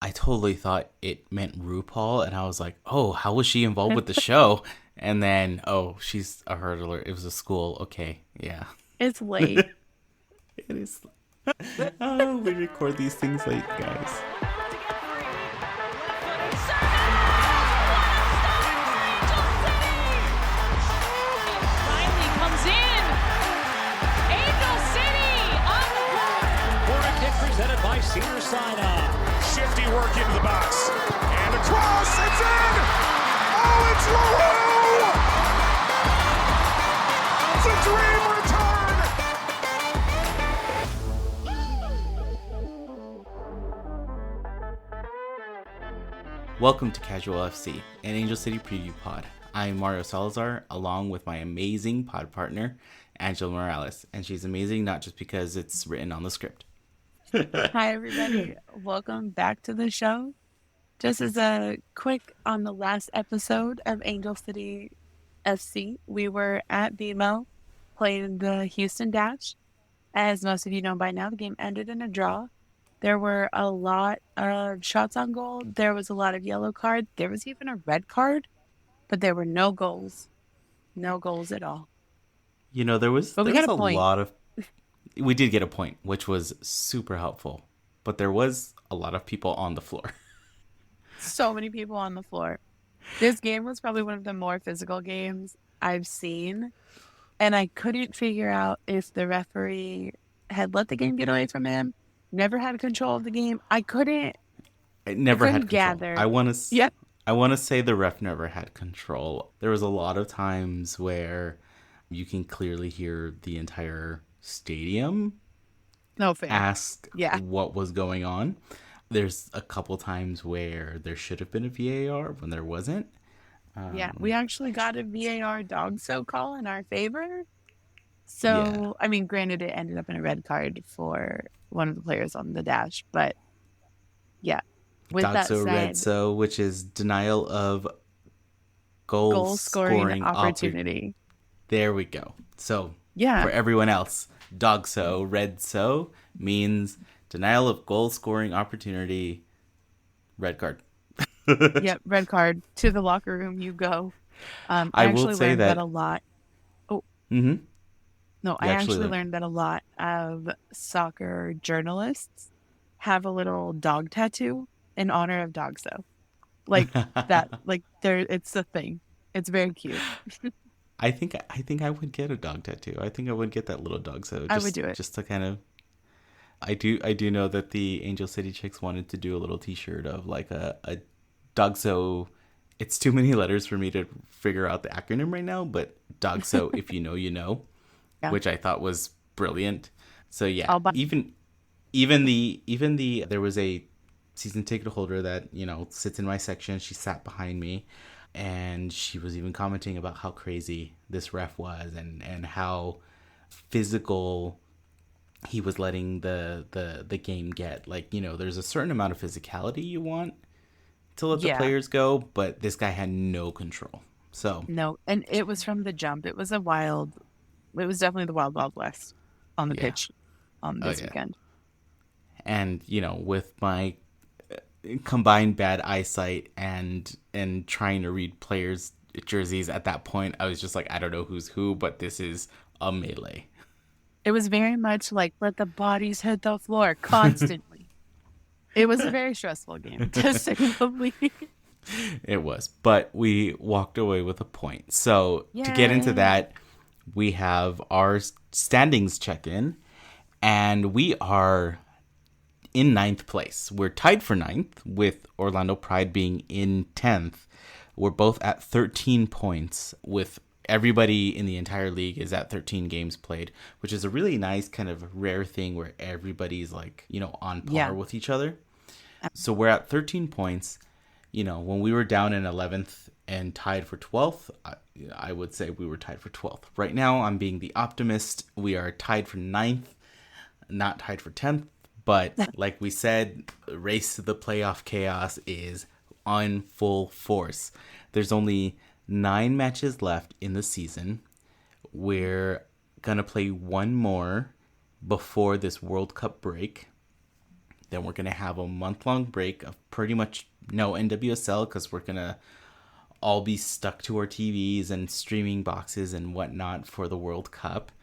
I totally thought it meant RuPaul, and I was like, oh, how was she involved with the show? And then, oh, she's a hurdler. It was a school. Okay, yeah. It's late. It is. Oh, we record these things late, guys. Riley comes in. Angel City on the run. Corner kick presented by Cedar Sinai. Shifty work into the box. And the cross, it's in! Oh, it's Lulu! It's a dream return! Welcome to Casual FC, an Angel City Preview pod. I'm Mario Salazar, along with my amazing pod partner, Angela Morales. And she's amazing not just because it's written on the script. Hi, everybody. Welcome back to the show. Just as a quick on the last episode of Angel City FC, we were at BMO playing the Houston Dash. As most of you know by now, the game ended in a draw. There were a lot of shots on goal. There was a lot of yellow cards. There was even a red card, but there were no goals. No goals at all. You know, there was a point. lot of... We did get a point, which was super helpful. But there was a lot of people on the floor. So many people on the floor. This game was probably one of the more physical games I've seen. And I couldn't figure out if the referee had let the game get away from him, never had control of the game. It never had control. Gather. I want to say the ref never had control. There was a lot of times where you can clearly hear the entire stadium ask what was going on. There's a couple times where there should have been a VAR when there wasn't. We actually got a VAR dog call in our favor. So, I mean, granted, it ended up in a red card for one of the players on the dash, but yeah. With that said, red so, which is denial of goal scoring opportunity. There we go. So, for everyone else, dog so, red so means denial of goal scoring opportunity, red card. Yep, red card. To the locker room you go. I actually learned that a lot. Oh. Mm-hmm. No, I actually learned that a lot of soccer journalists have a little dog tattoo in honor of Dogso. Like that, like it's a thing. It's very cute. I think I would get a dog tattoo. I think I would get that little dog. So I would do it just to kind of. I do know that the Angel City Chicks wanted to do a little T-shirt of like a dog. So it's too many letters for me to figure out the acronym right now. But dog. So if you know, you know, which I thought was brilliant. So yeah, even the there was a season ticket holder that sits in my section. She sat behind me. And she was even commenting about how crazy this ref was and how physical he was letting the game get. Like, there's a certain amount of physicality you want to let the players go, but this guy had no control. So no, and it was from the jump. It was definitely the wild west on the pitch on this weekend. And, with my combined bad eyesight and trying to read players' jerseys at that point, I was just like, I don't know who's who, but this is a melee. It was very much like let the bodies hit the floor constantly. It was a very stressful game, to say the least. It was, but we walked away with a point. So to get into that, we have our standings check-in, and we are in 9th place. We're tied for 9th with Orlando Pride being in 10th. We're both at 13 points with everybody in the entire league is at 13 games played, which is a really nice kind of rare thing where everybody's like, on par with each other. So we're at 13 points. When we were down in 11th and tied for 12th, I would say we were tied for 12th. Right now, I'm being the optimist. We are tied for 9th, not tied for 10th. But like we said, race to the playoff chaos is on full force. There's only 9 matches left in the season. We're going to play one more before this World Cup break. Then we're going to have a month-long break of pretty much no NWSL because we're going to all be stuck to our TVs and streaming boxes and whatnot for the World Cup.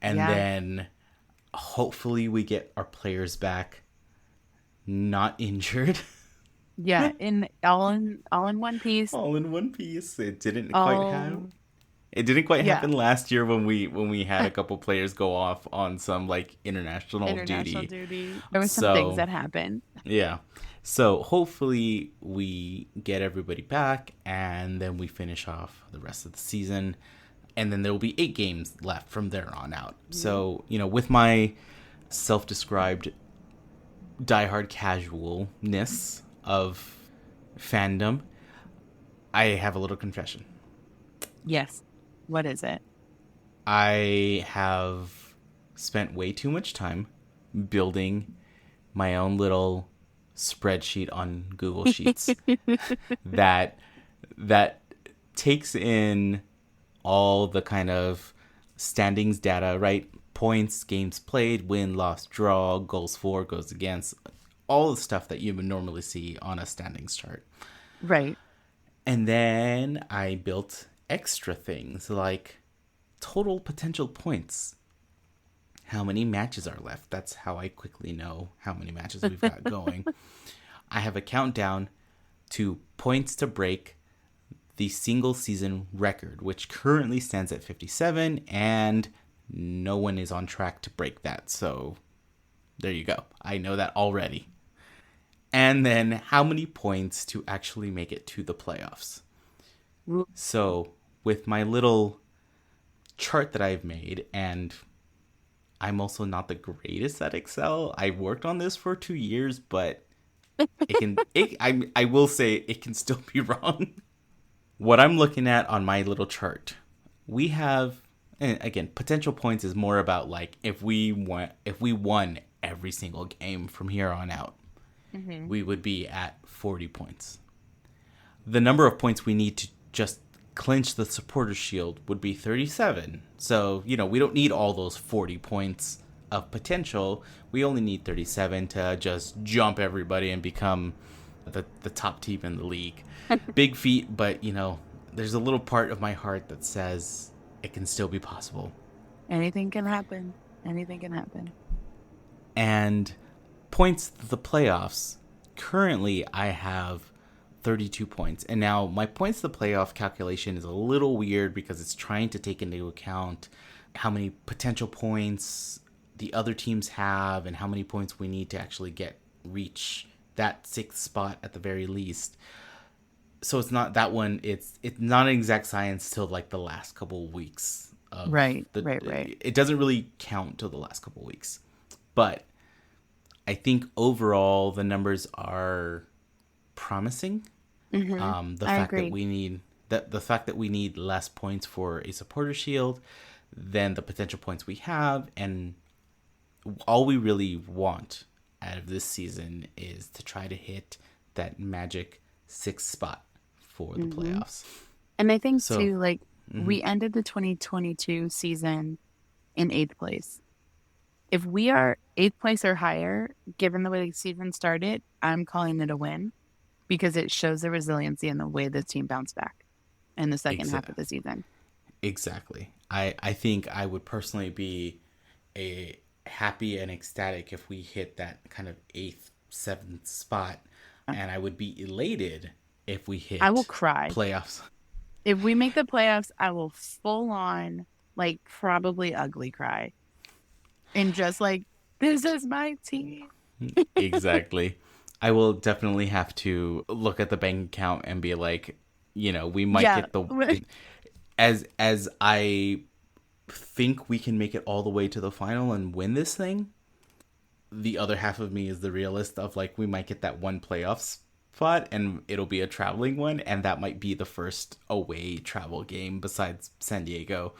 And then hopefully we get our players back not injured. Yeah, all in one piece. All in one piece. It didn't quite happen last year when we had a couple players go off on some like international duty. There was some things that happened. Yeah. So hopefully we get everybody back and then we finish off the rest of the season. And then there will be 8 games left from there on out. So, with my self-described diehard casualness of fandom, I have a little confession. Yes. What is it? I have spent way too much time building my own little spreadsheet on Google Sheets that takes in all the kind of standings data, right? Points, games played, win, loss, draw, goals for, goals against, all the stuff that you would normally see on a standings chart. Right. And then I built extra things like total potential points. How many matches are left? That's how I quickly know how many matches we've got going. I have a countdown to points to break the single season record, which currently stands at 57, and no one is on track to break that. So there you go. I know that already. And then how many points to actually make it to the playoffs. So with my little chart that I've made, and I'm also not the greatest at Excel. I worked on this for 2 years, but I will say it can still be wrong. What I'm looking at on my little chart, we have, and again, potential points is more about like if we won every single game from here on out, we would be at 40 points. The number of points we need to just clinch the supporter shield would be 37. So, we don't need all those 40 points of potential. We only need 37 to just jump everybody and become the top team in the league. Big feat, but there's a little part of my heart that says it can still be possible. Anything can happen. And points to the playoffs, currently I have 32 points. And now my points to the playoff calculation is a little weird because it's trying to take into account how many potential points the other teams have and how many points we need to actually reach that 6th spot at the very least. So it's not that one. It's not an exact science till like the last couple of weeks. Right. It doesn't really count till the last couple of weeks. But I think overall the numbers are promising. The fact that we need less points for a supporter shield than the potential points we have, and all we really want out of this season is to try to hit that magic 6th spot for the playoffs. And I think too, like we ended the 2022 season in 8th place. If we are 8th place or higher, given the way the season started, I'm calling it a win because it shows the resiliency and the way the team bounced back in the second half of the season. Exactly. I think I would personally be happy and ecstatic if we hit that kind of 8th, 7th spot, and I would be elated if we hit. I will cry. Playoffs. If we make the playoffs, I will full on, like, probably ugly cry, and just like, this is my team. Exactly. I will definitely have to look at the bank account and be like, we might get the as I think we can make it all the way to the final and win this thing. The other half of me is the realist of like, we might get that one playoff spot and it'll be a traveling one, and that might be the first away travel game besides San Diego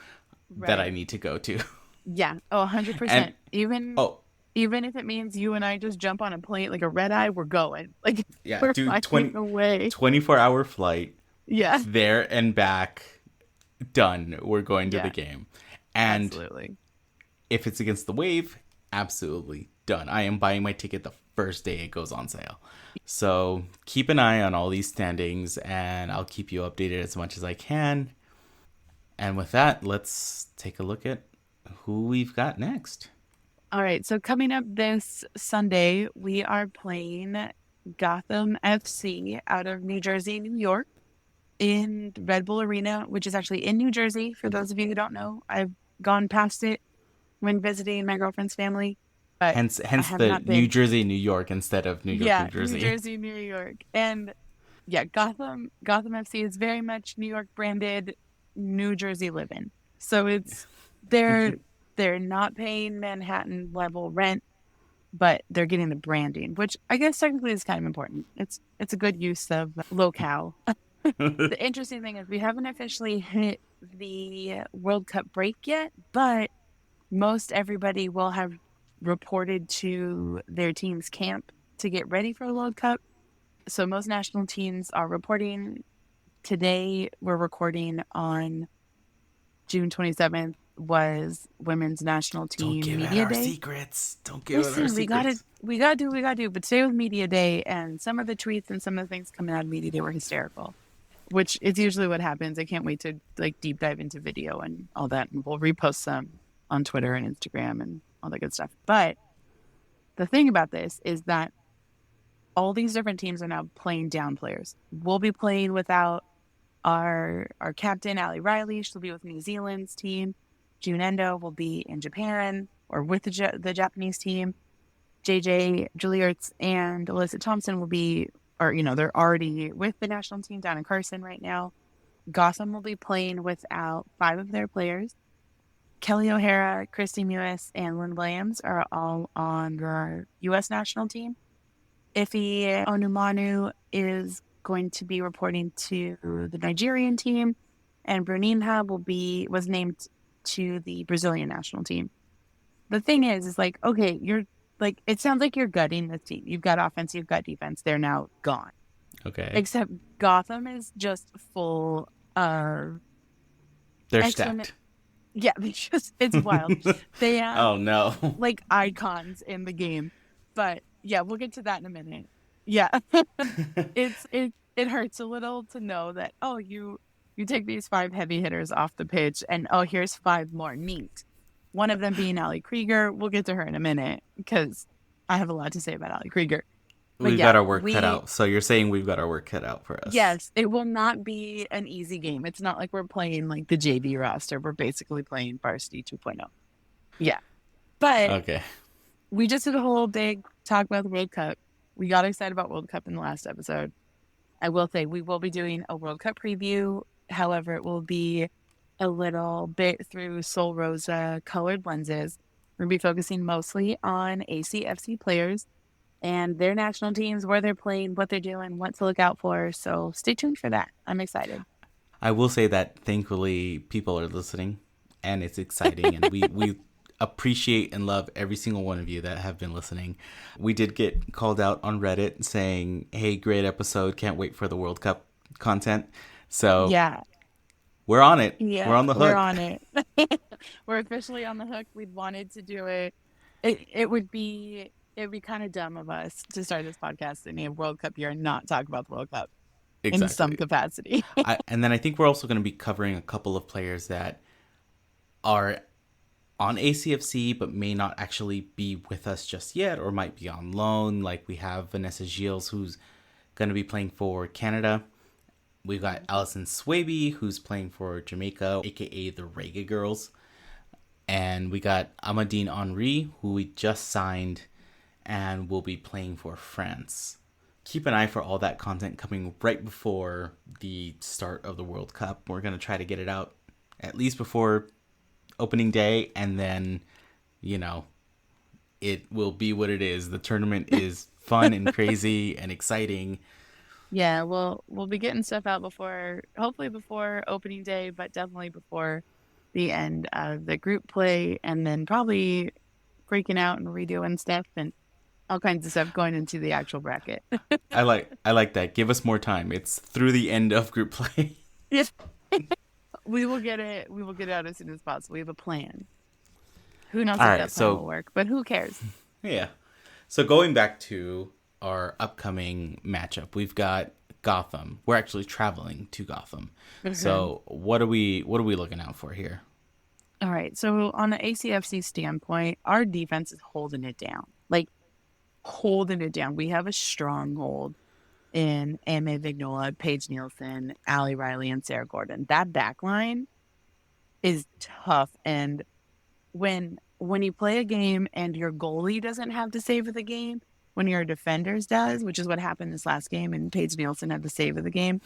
that I need to go to. Yeah. 100%. Even if it means you and I just jump on a plane like a red eye, we're going. Like, yeah, we're dude, away. 24-hour flight. Yeah. There and back. Done. We're going to the game. And absolutely. If it's against the Wave, absolutely done. I am buying my ticket the first day it goes on sale. So keep an eye on all these standings, and I'll keep you updated as much as I can. And with that, let's take a look at who we've got next. All right, so coming up this Sunday, we are playing Gotham FC out of New Jersey, New York, in Red Bull Arena, which is actually in New Jersey. For those of you who don't know, I've gone past it when visiting my girlfriend's family. But hence the New Jersey, New York instead of New York, New Jersey. New Jersey, New York. And yeah, Gotham FC is very much New York branded, New Jersey living. So it's they're not paying Manhattan level rent, but they're getting the branding, which I guess technically is kind of important. It's a good use of locale. The interesting thing is we haven't officially hit the World Cup break yet, but most everybody will have reported to their team's camp to get ready for the World Cup. So most national teams are reporting. Today, we're recording on June 27th was women's national team media day. Don't give out our secrets. Don't give out our secrets. We gotta do. But today was media day, and some of the tweets and some of the things coming out of media day were hysterical, which is usually what happens. I can't wait to deep dive into video and all that, and we'll repost some on Twitter and Instagram and all that good stuff. But the thing about this is that all these different teams are now playing down players. We'll be playing without our captain, Ali Riley. She'll be with New Zealand's team. June Endo will be in Japan or with the Japanese team. JJ Juilliards and Alyssa Thompson will be, they're already with the national team down in Carson right now. Gotham will be playing without 5 of their players. Kelly O'Hara, Christy Mewis, and Lynn Williams are all on the U.S. national team. Ife Onumanu is going to be reporting to the Nigerian team, and Bruninha was named to the Brazilian national team. The thing is okay, you're it sounds like you're gutting this team. You've got offense, you've got defense. They're now gone. Okay. Except Gotham is just full of... They're stacked. Yeah, it's wild. They have oh no, icons in the game. But yeah, we'll get to that in a minute. Yeah. it hurts a little to know that you take these 5 heavy hitters off the pitch and here's 5 more neat. One of them being Ali Krieger. We'll get to her in a minute because I have a lot to say about Ali Krieger. We've got our work cut out. So you're saying we've got our work cut out for us. Yes, it will not be an easy game. It's not like we're playing the JV roster. We're basically playing Varsity 2.0. Yeah. But okay, we just did a whole big talk about the World Cup. We got excited about World Cup in the last episode. I will say we will be doing a World Cup preview. However, it will be a little bit through Sol Rosa colored lenses. We're going to be focusing mostly on ACFC players and their national teams, where they're playing, what they're doing, what to look out for. So stay tuned for that. I'm excited. I will say that thankfully people are listening and it's exciting. And we appreciate and love every single one of you that have been listening. We did get called out on Reddit saying, hey, great episode. Can't wait for the World Cup content. So yeah, we're on it. Yeah, we're on the hook. We're on it. We're officially on the hook. We'd wanted to do it. It would be kind of dumb of us to start this podcast in a World Cup year and not talk about the World Cup in some capacity. And then I think we're also going to be covering a couple of players that are on ACFC but may not actually be with us just yet or might be on loan. Like we have Vanessa Gilles, who's going to be playing for Canada. We've got Alison Swaby, who's playing for Jamaica, aka the Reggae Girls. And we got Amadine Henry, who we just signed and will be playing for France. Keep an eye for all that content coming right before the start of the World Cup. We're going to try to get it out at least before opening day, and then, it will be what it is. The tournament is fun and crazy and exciting. Yeah, we'll be getting stuff out hopefully before opening day, but definitely before the end of the group play, and then probably freaking out and redoing stuff and all kinds of stuff going into the actual bracket. I like that. Give us more time. It's through the end of group play. Yes. We will get it out as soon as possible. We have a plan. Who knows if that plan will work, but who cares? Yeah. So going back to our upcoming matchup, we've got Gotham. We're actually traveling to Gotham. Mm-hmm. So what are we looking out for here? All right. So on the ACFC standpoint, our defense is holding it down. Like, holding it down. We have a stronghold in Ame Vignola, Paige Nielsen, Allie Riley, and Sarah Gordon. That back line is tough. And when you play a game and your goalie doesn't have the save of the game, when your defenders does, which is what happened this last game, and Paige Nielsen had the save of the game,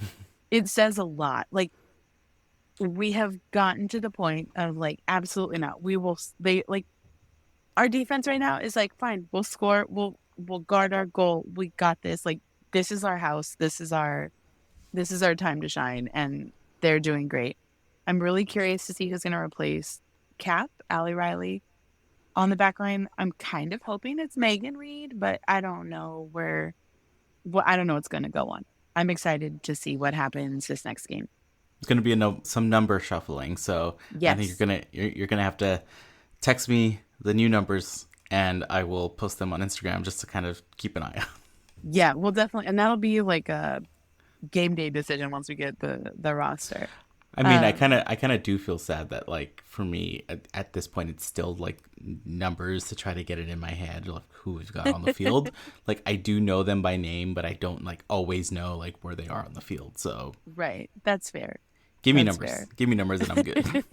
it says a lot. Like, we have gotten to the point of, like, absolutely not. Our defense right now is like, fine, we'll score, we'll guard our goal, we got this. Like, this is our house, this is our time to shine, and they're doing great. I'm really curious to see who's going to replace Cap, Allie Riley, on the back line. I'm kind of hoping it's Megan Reed, but I don't know I don't know what's going to go on. I'm excited to see what happens this next game. It's going to be some number shuffling, so yes. I think you're gonna have to text me the new numbers, and I will post them on Instagram just to kind of keep an eye out. Yeah, we'll definitely, and that'll be like a game day decision once we get the roster. I mean, I kind of do feel sad that, like, for me at this point, it's still like numbers to try to get it in my head, like who we've got on the field. Like, I do know them by name, but I don't like always know like where they are on the field. So right, that's fair. Give me numbers. Give me numbers, and I'm good.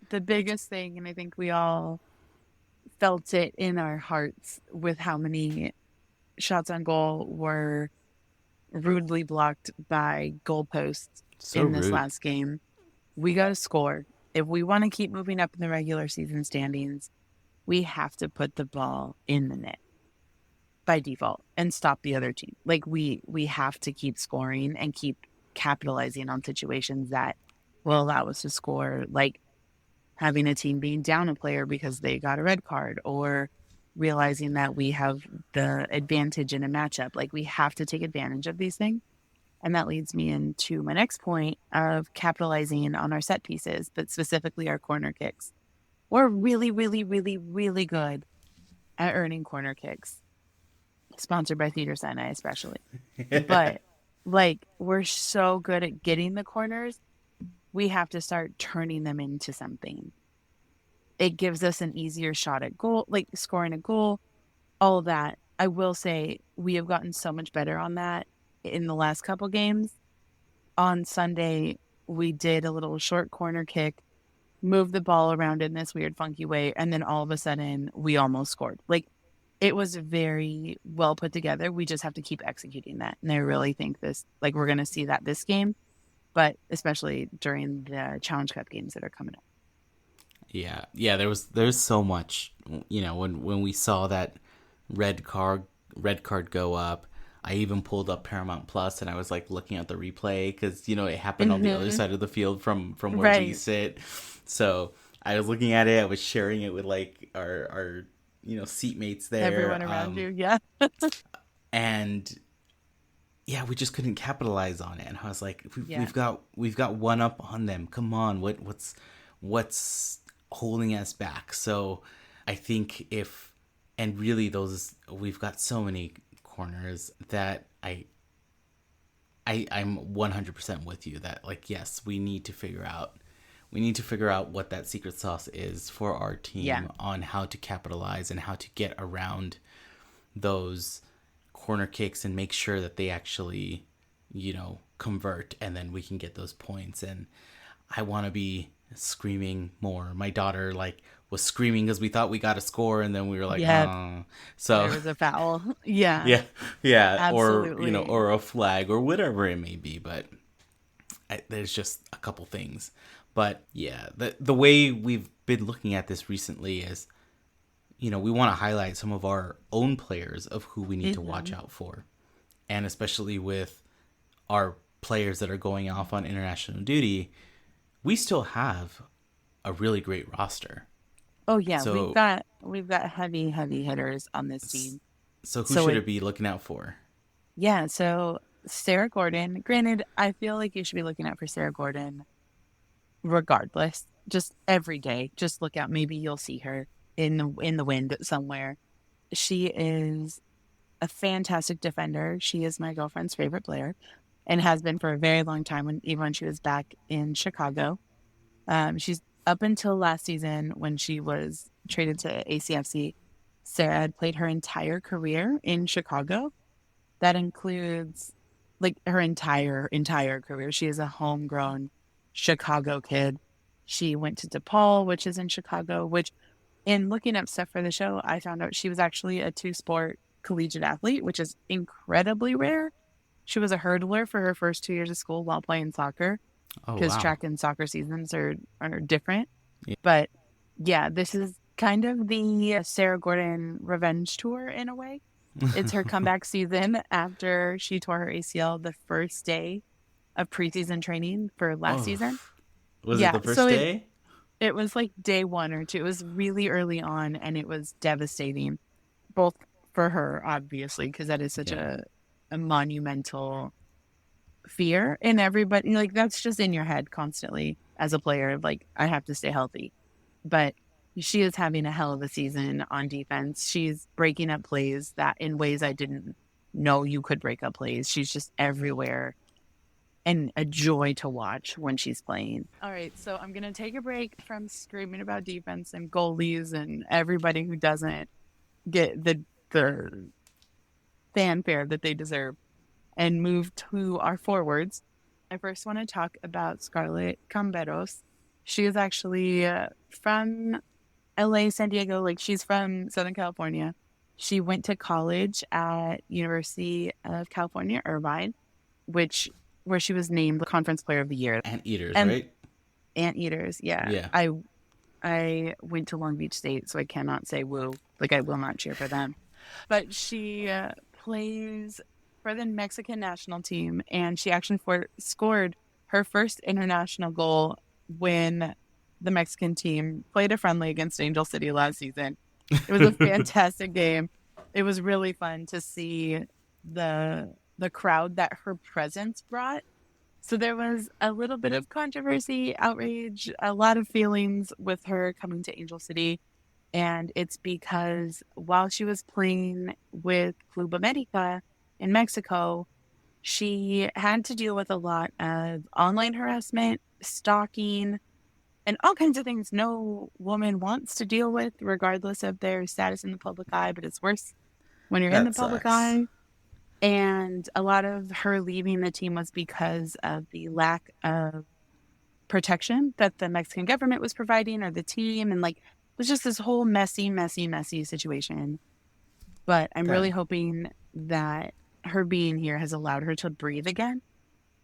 The biggest thing, and I think we all felt it in our hearts with how many shots on goal were rudely blocked by goalposts in this last game. We got to score. If we want to keep moving up in the regular season standings, we have to put the ball in the net by default and stop the other team. Like, we have to keep scoring and keep capitalizing on situations that will allow us to score, like having a team being down a player because they got a red card, or realizing that we have the advantage in a matchup. Like, we have to take advantage of these things. And that leads me into my next point of capitalizing on our set pieces, but specifically our corner kicks. We're really, really, really, really good at earning corner kicks. Sponsored by Theater Sinai, especially. But, like, we're so good at getting the corners, we have to start turning them into something. It gives us an easier shot at goal, like scoring a goal, all of that. I will say we have gotten so much better on that in the last couple games. On Sunday, we did a little short corner kick, moved the ball around in this weird, funky way, and then all of a sudden, we almost scored. Like, it was very well put together. We just have to keep executing that. And I really think we're going to see that this game, but especially during the Challenge Cup games that are coming up. Yeah. There's so much, when we saw that red card go up. I even pulled up Paramount Plus and I was like looking at the replay because, it happened on the other side of the field from where we sit. So I was looking at it. I was sharing it with like our seatmates there. Everyone around you, yeah. And yeah, we just couldn't capitalize on it. And I was like, we've got one up on them. Come on, what's holding us back? So I think we've got so many corners that I'm 100% with you that, like, yes, we need to figure out what that secret sauce is for our team on how to capitalize and how to get around those corner kicks and make sure that they actually convert, and then we can get those points. And I want to be screaming more. My daughter was screaming because we thought we got a score, and then we were like, oh. So there was a foul. Yeah. Absolutely. Or a flag or whatever it may be. But there's just a couple things. But yeah, the way we've been looking at this recently is, we want to highlight some of our own players of who we need to watch out for. And especially with our players that are going off on international duty, we still have a really great roster. Oh yeah, so, we've got heavy hitters on this team. So who should it be looking out for? Yeah, so Sarah Gordon. Granted, I feel like you should be looking out for Sarah Gordon regardless. Just every day. Just look out. Maybe you'll see her in the wind somewhere. she is a fantastic defender. She is my girlfriend's favorite player and has been for a very long time, even when she was back in Chicago. She's up until last season when she was traded to ACFC. Sarah had played her entire career in Chicago. That includes like her entire career. She is a homegrown Chicago kid. She went to DePaul, which is in Chicago, which in looking up stuff for the show, I found out she was actually a 2-sport collegiate athlete, which is incredibly rare. She was a hurdler for her first 2 years of school while playing soccer, because track and soccer seasons are different. Yeah. But yeah, this is kind of the Sarah Gordon revenge tour in a way. It's her comeback season after she tore her ACL the first day of preseason training for last season. Was it the first day? It was like day 1 or 2. It was really early on, and it was devastating, both for her, obviously, because that is such a monumental fear. And everybody, like, that's just in your head constantly as a player. Like, I have to stay healthy. But she is having a hell of a season on defense. She's breaking up plays that in ways I didn't know you could break up plays. She's just everywhere. And a joy to watch when she's playing. All right, so I'm going to take a break from screaming about defense and goalies and everybody who doesn't get the fanfare that they deserve and move to our forwards. I first want to talk about Scarlett Camberos. She is actually from LA, San Diego. Like, she's from Southern California. She went to college at University of California, Irvine, where she was named the Conference Player of the Year. Anteaters, right? Anteaters, yeah. Yeah. I went to Long Beach State, so I cannot say woo. Like, I will not cheer for them. But she plays for the Mexican national team, and she actually scored her first international goal when the Mexican team played a friendly against Angel City last season. It was a fantastic game. It was really fun to see the crowd that her presence brought. So there was a little bit of controversy, outrage, a lot of feelings with her coming to Angel City. And it's because while she was playing with Club America in Mexico, she had to deal with a lot of online harassment, stalking, and all kinds of things no woman wants to deal with, regardless of their status in the public eye. But it's worse when you're in the public eye. And a lot of her leaving the team was because of the lack of protection that the Mexican government was providing, or the team. And like, it was just this whole messy situation. But I'm really hoping that her being here has allowed her to breathe again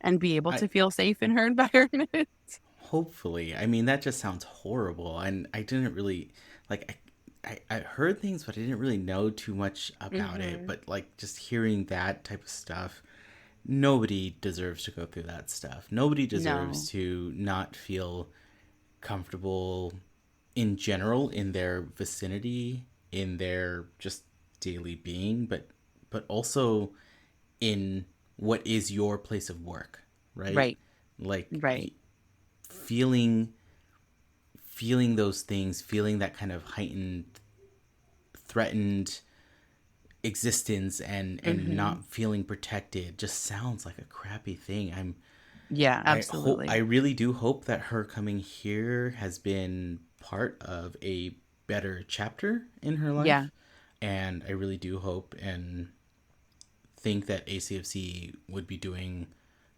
and be able to feel safe in her environment. Hopefully. I mean, that just sounds horrible. And I didn't really, like, I heard things, but I didn't really know too much about it. But, like, just hearing that type of stuff, nobody deserves to go through that stuff. Nobody deserves to not feel comfortable in general in their vicinity, in their just daily being, but also in what is your place of work, right? Right. Like, feeling those things, feeling that kind of heightened, threatened existence and not feeling protected just sounds like a crappy thing. Absolutely. I really do hope that her coming here has been part of a better chapter in her life. Yeah. And I really do hope and think that ACFC would be doing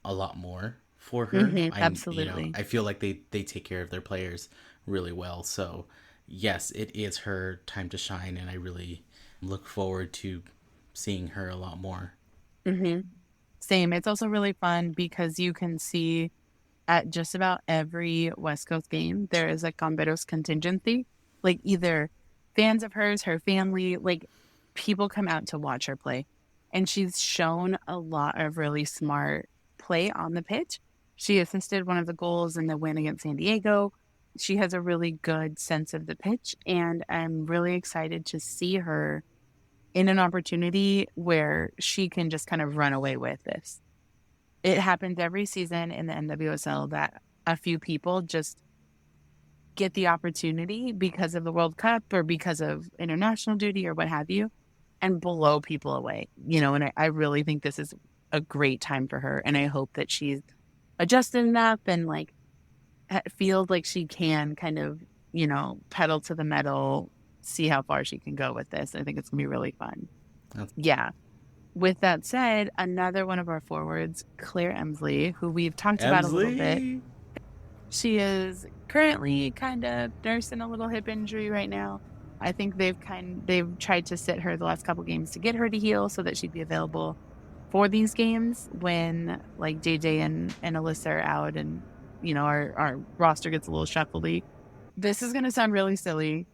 a lot more for her. Absolutely. I feel like they take care of their players really well. So yes, it is her time to shine, and I really look forward to seeing her a lot more. Same. It's also really fun because you can see at just about every West Coast game, there is a Camberos contingency. Like, either fans of hers, her family, like, people come out to watch her play. And she's shown a lot of really smart play on the pitch. She assisted one of the goals in the win against San Diego. She has a really good sense of the pitch, and I'm really excited to see her in an opportunity where she can just kind of run away with this. It happens every season in the NWSL that a few people just get the opportunity because of the World Cup or because of international duty or what have you. and blow people away, and I really think this is a great time for her. And I hope that she's adjusted enough and like feels like she can kind of, pedal to the metal, see how far she can go with this. I think it's gonna be really fun. Yeah. With that said, another one of our forwards, Claire Emsley, who we've talked about a little bit. She is currently kind of nursing a little hip injury right now. I think they've tried to sit her the last couple games to get her to heal so that she'd be available for these games when like JJ and Alyssa are out and, our roster gets a little shuffly. This is going to sound really silly,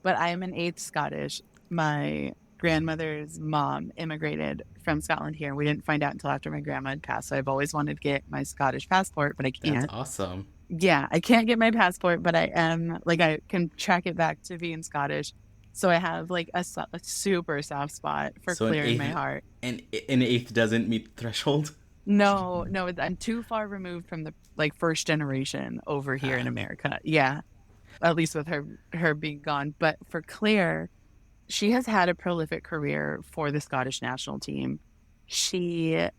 but I am an eighth Scottish. My grandmother's mom immigrated from Scotland here. We didn't find out until after my grandma had passed. So I've always wanted to get my Scottish passport, but I can't. That's awesome. Yeah, I can't get my passport, but I can track it back to being Scottish. So I have like a super soft spot for Claire in my heart. And an eighth doesn't meet the threshold? No, I'm too far removed from the like first generation over here in America. Yeah, at least with her being gone. But for Claire, she has had a prolific career for the Scottish national team. They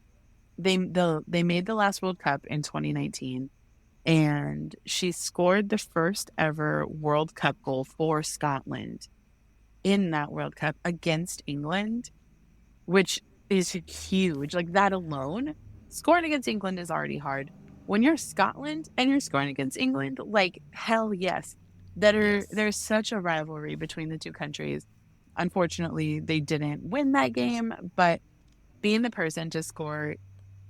made the last World Cup in 2019, and she scored the first ever World Cup goal for Scotland in that World Cup against England, which is huge. Like that alone, scoring against England is already hard. When you're Scotland and you're scoring against England, like hell yes. There's such a rivalry between the two countries. Unfortunately, they didn't win that game, but being the person to score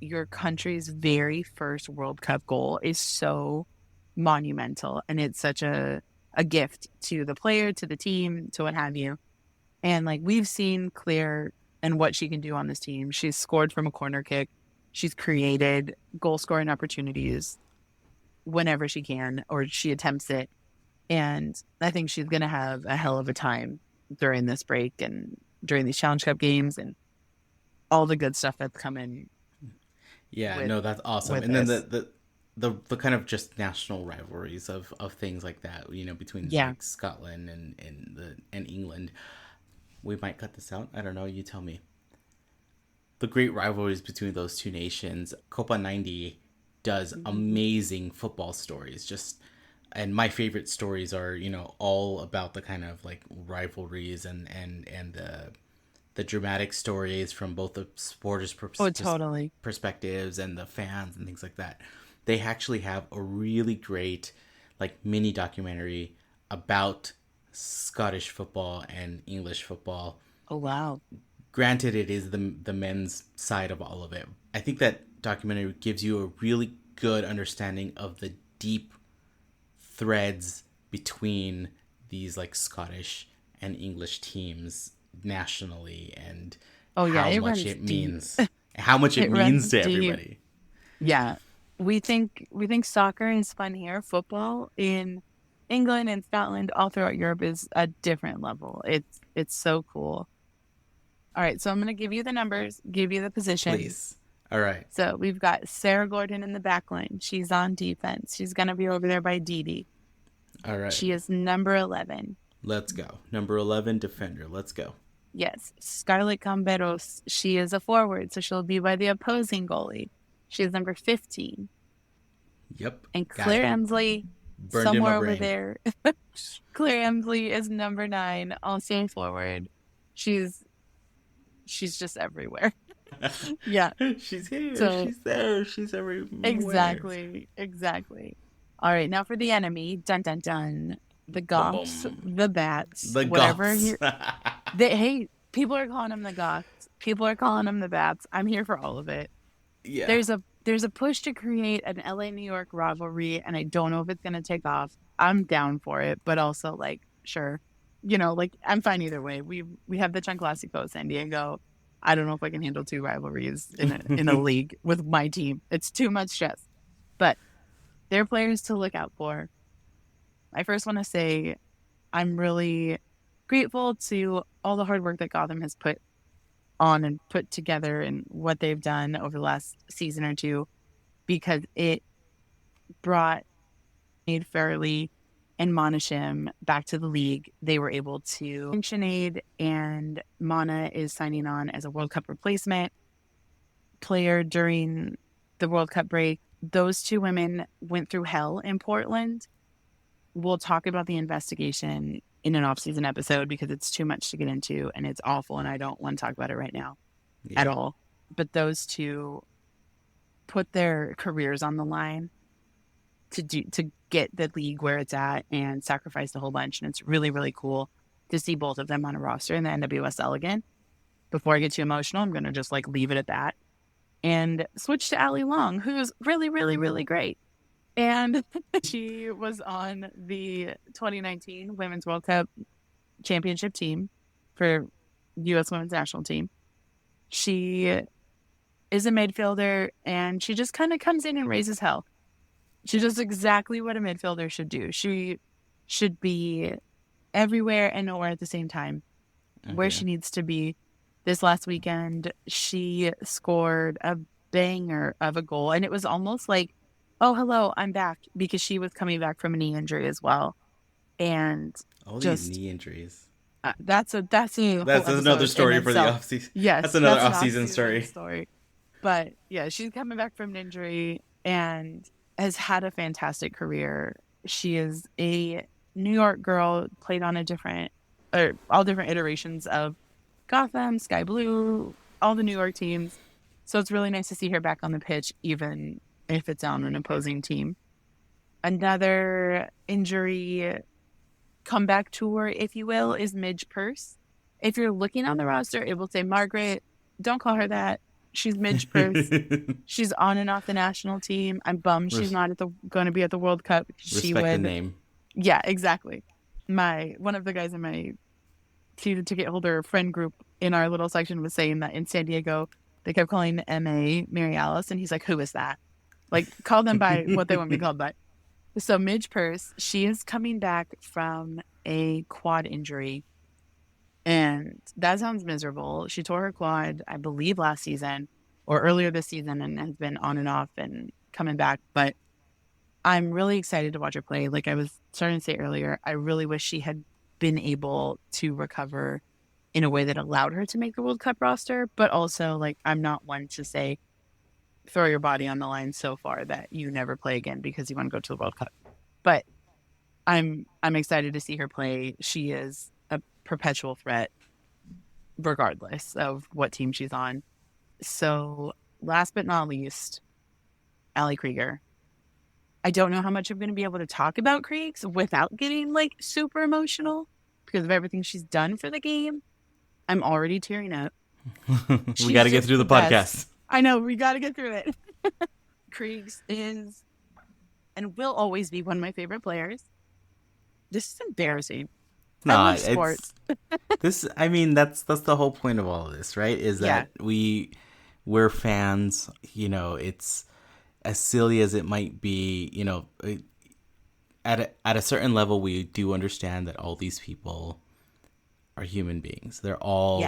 your country's very first World Cup goal is so monumental, and it's such a gift to the player, to the team, to what have you. And like we've seen Claire and what she can do on this team. She's scored from a corner kick. She's created goal scoring opportunities whenever she can, or she attempts it. And I think she's going to have a hell of a time during this break and during these Challenge Cup games and all the good stuff that's coming. Yeah, no, that's awesome. And then the kind of just national rivalries of things like that, between like Scotland and England. We might cut this out. I don't know. You tell me. The great rivalries between those two nations. Copa 90 does amazing football stories. And my favorite stories are, all about the kind of like rivalries and the dramatic stories from both the supporters' perspectives and the fans and things like that. They actually have a really great like mini documentary about Scottish football and English football. Oh, wow. Granted, it is the men's side of all of it. I think that documentary gives you a really good understanding of the deep threads between these like Scottish and English teams nationally, and how much it means to everybody. Yeah, we think soccer is fun here. Football in England and Scotland, all throughout Europe, is a different level. It's so cool. All right, so I'm going to give you the numbers, give you the positions. Please. All right. So we've got Sarah Gordon in the back line. She's on defense. She's going to be over there by Didi. All right. She is number 11. Let's go. Number 11 defender. Let's go. Yes. Scarlett Camberos. She is a forward, so she'll be by the opposing goalie. She is number 15. Yep. And Claire Emsley, somewhere over there. Claire Emsley is number 9, also forward. She's just everywhere. Yeah. She's here. She's there. She's everywhere. Exactly. All right. Now for the enemy. Dun, dun, dun. The Goths, the Bats. Whatever. Hey, people are calling them the Goths. People are calling them the Bats. I'm here for all of it. Yeah. There's a push to create an LA-New York rivalry, and I don't know if it's going to take off. I'm down for it, but also, like, sure. I'm fine either way. We have the Chanclasico, San Diego. I don't know if I can handle 2 rivalries in a league with my team. It's too much stress. But they're players to look out for. I first want to say I'm really grateful to all the hard work that Gotham has put on and put together and what they've done over the last season or two, because it made Fairley and Mana Shim back to the league. They were able to Sinead, and Mana is signing on as a World Cup replacement player during the World Cup break. Those two women went through hell in Portland. We'll talk about the investigation in an off-season episode because it's too much to get into and it's awful and I don't want to talk about it right now at all. But those two put their careers on the line to get the league where it's at and sacrificed a whole bunch. And it's really, really cool to see both of them on a roster in the NWSL again. Before I get too emotional, I'm going to just leave it at that and switch to Allie Long, who's really, really, really great. And she was on the 2019 Women's World Cup championship team for U.S. Women's National Team. She is a midfielder, and she just kind of comes in and raises hell. She does exactly what a midfielder should do. She should be everywhere and nowhere at the same time, where she needs to be. This last weekend, she scored a banger of a goal, and it was almost like, oh, hello, I'm back, because she was coming back from a knee injury as well. And all these knee injuries. That's another story for the offseason. Yes, that's another off-season story. But yeah, she's coming back from an injury and has had a fantastic career. She is a New York girl, played on all different iterations of Gotham, Sky Blue, all the New York teams. So it's really nice to see her back on the pitch, even if it's on an opposing team. Another injury comeback tour, if you will, is Midge Purse. If you're looking on the roster, it will say Margaret. Don't call her that. She's Midge Purse. She's on and off the national team. I'm bummed she's not going to be at the World Cup. Respect the name. Yeah, exactly. One of the guys in my season ticket holder friend group in our little section was saying that in San Diego, they kept calling MA Mary Alice, and he's like, who is that? Call them by what they want to be called by. So Midge Purse, she is coming back from a quad injury, and that sounds miserable. She tore her quad, I believe, last season or earlier this season, and has been on and off and coming back. But I'm really excited to watch her play. Like I was starting to say earlier, I really wish she had been able to recover in a way that allowed her to make the World Cup roster. But also, I'm not one to say, throw your body on the line so far that you never play again because you want to go to the World Cup. But I'm excited to see her play. She is a perpetual threat regardless of what team she's on. So last but not least, Allie Krieger. I don't know how much I'm going to be able to talk about Kriegs without getting super emotional because of everything she's done for the game. I'm already tearing up. We got to get through the podcast. I know, we got to get through it. Kriegs is and will always be one of my favorite players. This is embarrassing. I love sports. That's the whole point of all of this, right? Is that we're fans. It's as silly as it might be. At a certain level, we do understand that all these people are human beings. They're all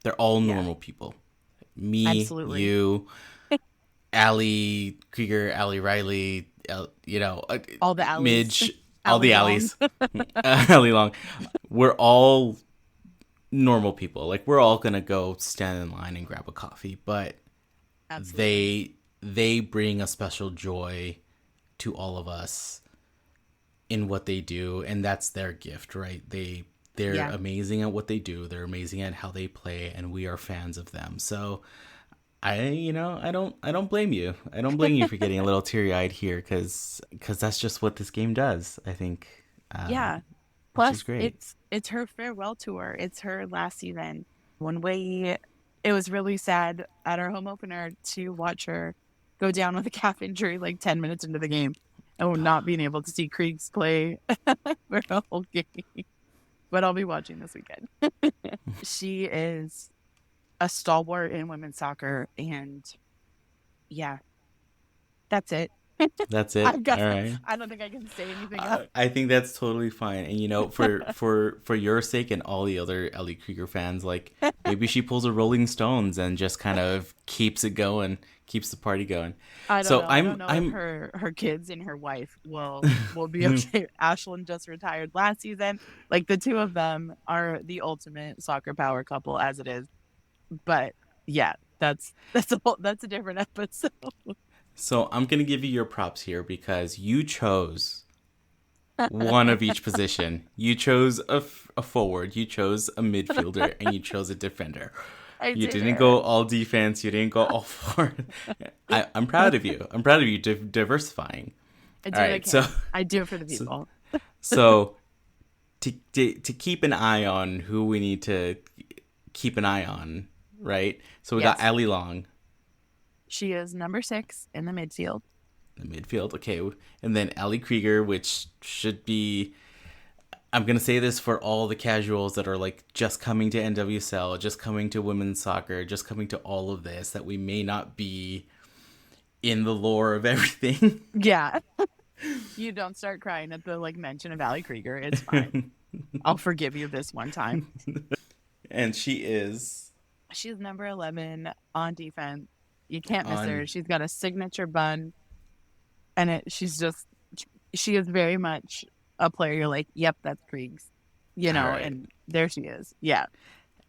normal people. Me, absolutely. You, Allie Krieger, Allie Riley, all the Allies. Midge, all the Allies, Allie Long. We're all normal people. We're all gonna go stand in line and grab a coffee, but absolutely. they bring a special joy to all of us in what they do, and that's their gift, right? They're amazing at what they do. They're amazing at how they play, and we are fans of them. So I don't blame you. I don't blame you for getting a little teary-eyed here because that's just what this game does, I think. Plus, it's her farewell tour. It's her last season. It was really sad at our home opener to watch her go down with a calf injury 10 minutes into the game and not being able to see Kriegs play for the whole game. But I'll be watching this weekend. She is a stalwart in women's soccer, and that's it. That's it. All right. I don't think I can say anything else. I think that's totally fine. And for your sake and all the other Ellie Krieger fans, like maybe she pulls a Rolling Stones and just kind of keeps it going, keeps the party going. I don't know if her kids and her wife will be okay. Ashlyn just retired last season. Like the two of them are the ultimate soccer power couple as it is. But yeah, that's a different episode. So I'm going to give you your props here because you chose one of each position. You chose a forward, you chose a midfielder, and you chose a defender. You didn't go all defense. You didn't go all forward. I'm proud of you. I'm proud of you diversifying. I do it for the people. So to keep an eye on who we need to keep an eye on, right? So we got Allie Long. She is number 6 in the midfield. Okay. And then Ellie Krieger, which should be, I'm going to say this for all the casuals that are like just coming to NWSL, just coming to women's soccer, just coming to all of this, that we may not be in the lore of everything. Yeah. You don't start crying at the mention of Ellie Krieger. It's fine. I'll forgive you this one time. And she's number 11 on defense. You can't miss her. She's got a signature bun, and she is very much a player. You're like, yep, that's Kriegs, right. And there she is. Yeah.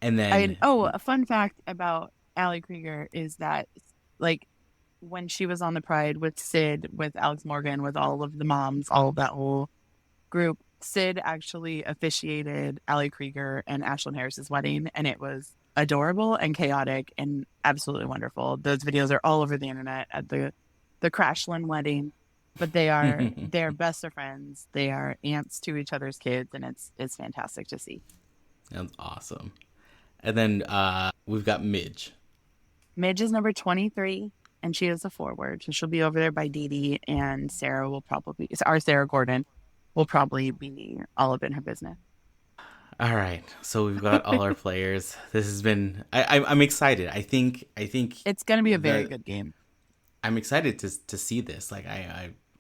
And then, a fun fact about Ellie Krieger is that, when she was on the Pride with Sid, with Alex Morgan, with all of the moms, all of that whole group, Sid actually officiated Ellie Krieger and Ashlyn Harris's wedding, and it was adorable and chaotic and absolutely wonderful. Those videos are all over the internet at the Crashland wedding, but they're best of friends. They are aunts to each other's kids, and it's fantastic to see. That's awesome. And then we've got Midge. Midge is number 23, and she is a forward. So she'll be over there by Dee Dee, and Sarah Gordon will probably be all up in her business. All right, so we've got all our players. This has been. I'm excited. I think it's going to be a very good game. I'm excited to see this.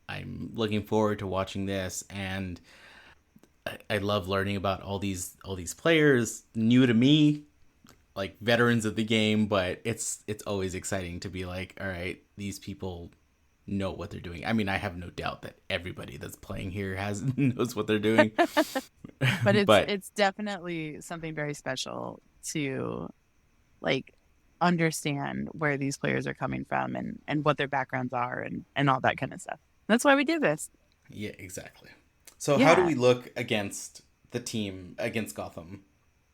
I'm looking forward to watching this, and I love learning about all these players new to me, like veterans of the game. But it's always exciting to be like, all right, these people know what they're doing. I mean, I have no doubt that everybody that's playing here knows what they're doing. But it's definitely something very special to understand where these players are coming from and what their backgrounds are and all that kind of stuff. That's why we do this. Yeah, exactly. So how do we look against the team, against Gotham?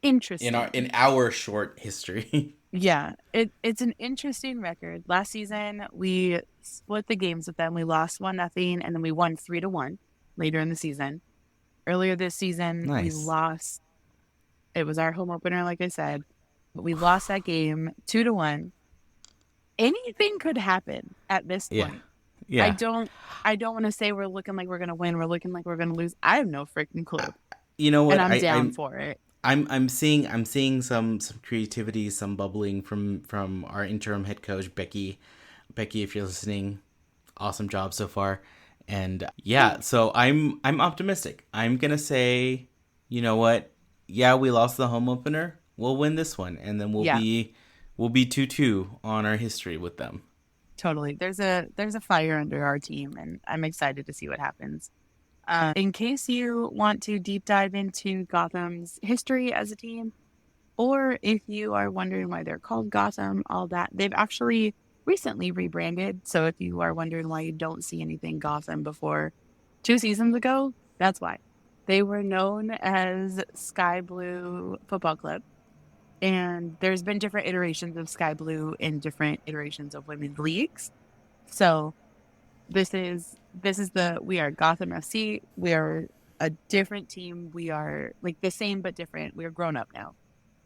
Interesting. In our short history. Yeah, it's an interesting record. Last season, we split the games with them. We lost 1-0, and then we won 3-1 later in the season. Earlier this season, We lost. It was our home opener, like I said. But we lost that game 2-1. Anything could happen at this point. Yeah. I don't want to say we're looking like we're going to win. We're looking like we're going to lose. I have no freaking clue. You know what? And I'm down for it. I'm seeing some creativity, some bubbling from our interim head coach Becky. Becky, if you're listening, awesome job so far. And so I'm optimistic. I'm gonna say, you know what? Yeah, we lost the home opener. We'll win this one, and then we'll be 2-2 on our history with them. Totally. There's a fire under our team, and I'm excited to see what happens. In case you want to deep dive into Gotham's history as a team, or if you are wondering why they're called Gotham, all that, they've actually recently rebranded. So if you are wondering why you don't see anything Gotham before 2 seasons ago, that's why. They were known as Sky Blue Football Club. And there's been different iterations of Sky Blue in different iterations of women's leagues. So we are Gotham FC. We are a different team. We are the same but different. We are grown up now.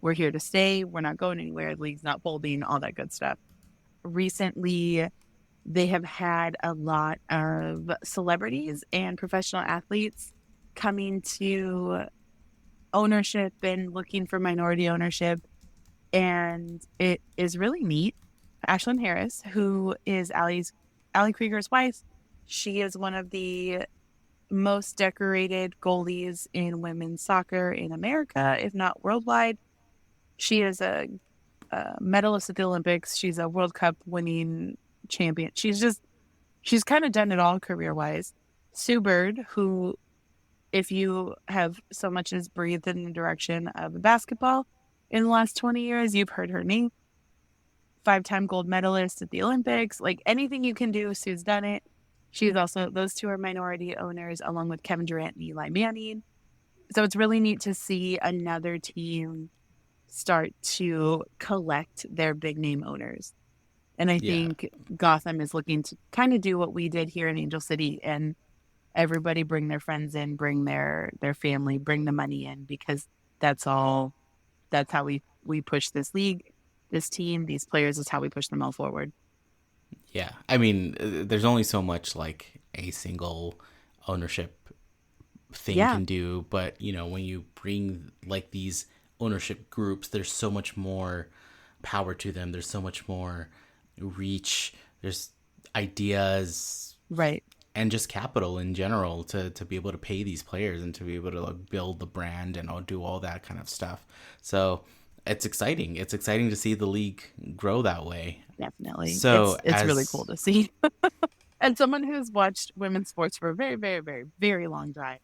We're here to stay. We're not going anywhere. The league's not folding, all that good stuff. Recently, they have had a lot of celebrities and professional athletes coming to ownership and looking for minority ownership. And it is really neat. Ashlyn Harris, who is Allie Krieger's wife, She is one of the most decorated goalies in women's soccer in America, if not worldwide. She is a medalist at the Olympics. She's a World Cup winning champion. She's kind of done it all career-wise. Sue Bird, who, if you have so much as breathed in the direction of basketball in the last 20 years, you've heard her name. 5-time gold medalist at the Olympics. Like, anything you can do, Sue's done it. She's also, those two are minority owners, along with Kevin Durant and Eli Manning. So it's really neat to see another team start to collect their big name owners. And I think Gotham is looking to kind of do what we did here in Angel City, and everybody bring their friends in, bring their family, bring the money in, because that's how we push this league, this team, these players, is how we push them all forward. Yeah. I mean, there's only so much like a single ownership thing can do, but when you bring like these ownership groups, there's so much more power to them. There's so much more reach. There's ideas, right, and just capital in general to be able to pay these players and to be able to like build the brand and do all that kind of stuff. So it's exciting. It's exciting to see the league grow that way. Definitely. So it's really cool to see. And someone who's watched women's sports for a very, very, very, very long time,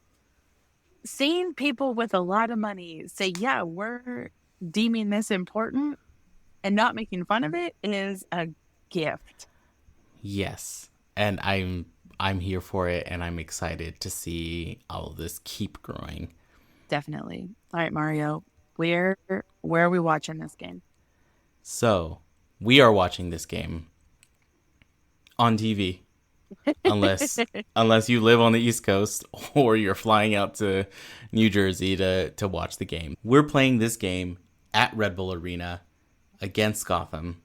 seeing people with a lot of money say, yeah, we're deeming this important and not making fun of it, is a gift. Yes. And I'm here for it, and I'm excited to see all of this keep growing. Definitely. All right, Mario, where are we watching this game? So we are watching this game on TV, unless you live on the East Coast or you're flying out to New Jersey to watch the game. We're playing this game at Red Bull Arena against Gotham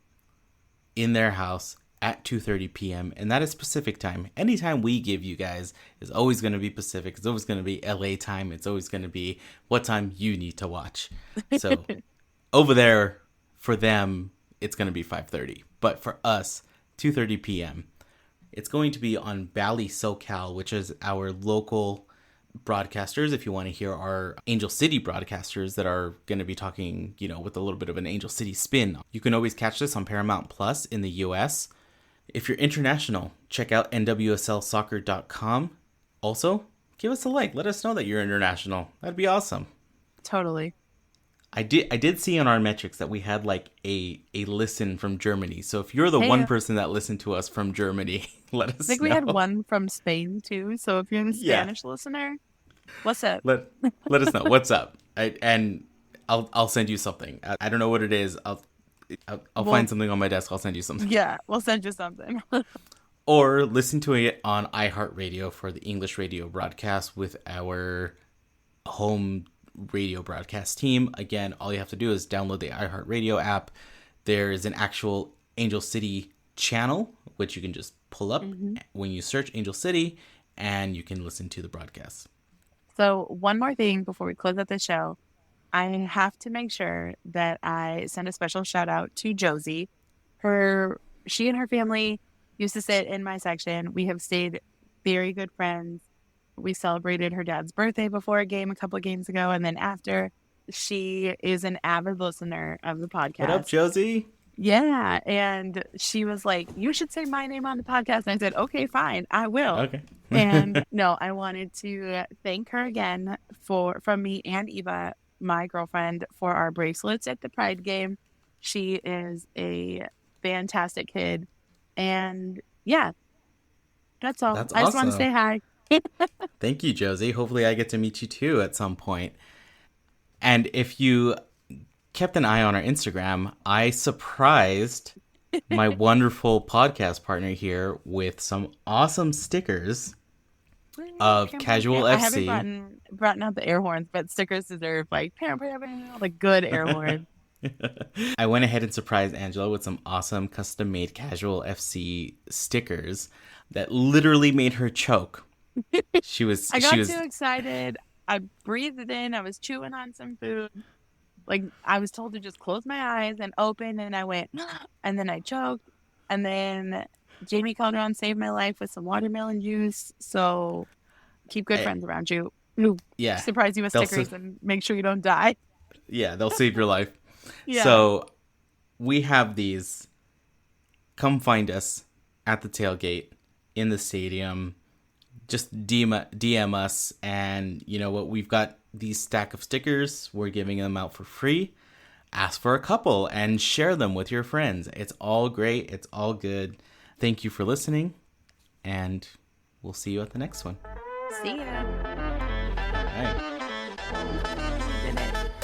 in their house at 2:30 p.m. and that is Pacific time. Anytime we give you guys is always going to be Pacific. It's always going to be LA time. It's always going to be what time you need to watch. So over there for them, it's going to be 5:30. But for us, 2:30 p.m. It's going to be on Bally SoCal, which is our local broadcasters. If you want to hear our Angel City broadcasters that are going to be talking, with a little bit of an Angel City spin, you can always catch this on Paramount Plus in the US. If you're international, check out nwslsoccer.com. Also, give us a like. Let us know that you're international. That'd be awesome. Totally. I did see on our metrics that we had like a listen from Germany. So if you're the one person that listened to us from Germany, let us know. I think we had one from Spain too. So if you're the Spanish listener, what's up? Let us know what's up. And I'll send you something. I don't know what it is. I'll find something on my desk. I'll send you something. Yeah, we'll send you something. Or listen to it on iHeartRadio for the English radio broadcast with our home radio broadcast team. Again, all you have to do is download the iHeartRadio app. There is an actual Angel City channel, which you can just pull up when you search Angel City, and you can listen to the broadcast. So one more thing before we close out the show. I have to make sure that I send a special shout out to Josie. She and her family used to sit in my section. We have stayed very good friends. We celebrated her dad's birthday before a game a couple of games ago, and then after. She is an avid listener of the podcast. What up, Josie? Yeah, and she was like, you should say my name on the podcast. And I said, okay, fine, I will. Okay. And no, I wanted to thank her again from me and Eva, my girlfriend, for our bracelets at the Pride game. She is a fantastic kid. And yeah, that's all. That's I just want to say hi. Thank you, Josie. Hopefully I get to meet you too at some point. And if you kept an eye on our Instagram, I surprised my wonderful podcast partner here with some awesome stickers of Casual FC. I haven't brought out the air horns, but stickers deserve like good air horn. I went ahead and surprised Angela with some awesome custom-made Casual FC stickers that literally made her choke. I got too excited. I breathed it in. I was chewing on some food. Like, I was told to just close my eyes and open, and I went, and then I choked. And then Jamie Calderon saved my life with some watermelon juice. So keep good friends around you. Who surprise you with stickers and make sure you don't die. Yeah, they'll save your life. Yeah. So we have these. Come find us at the tailgate in the stadium. Just DM us, and you know what? We've got these stack of stickers. We're giving them out for free. Ask for a couple and share them with your friends. It's all great. It's all good. Thank you for listening, and we'll see you at the next one. See ya. All right. Did it.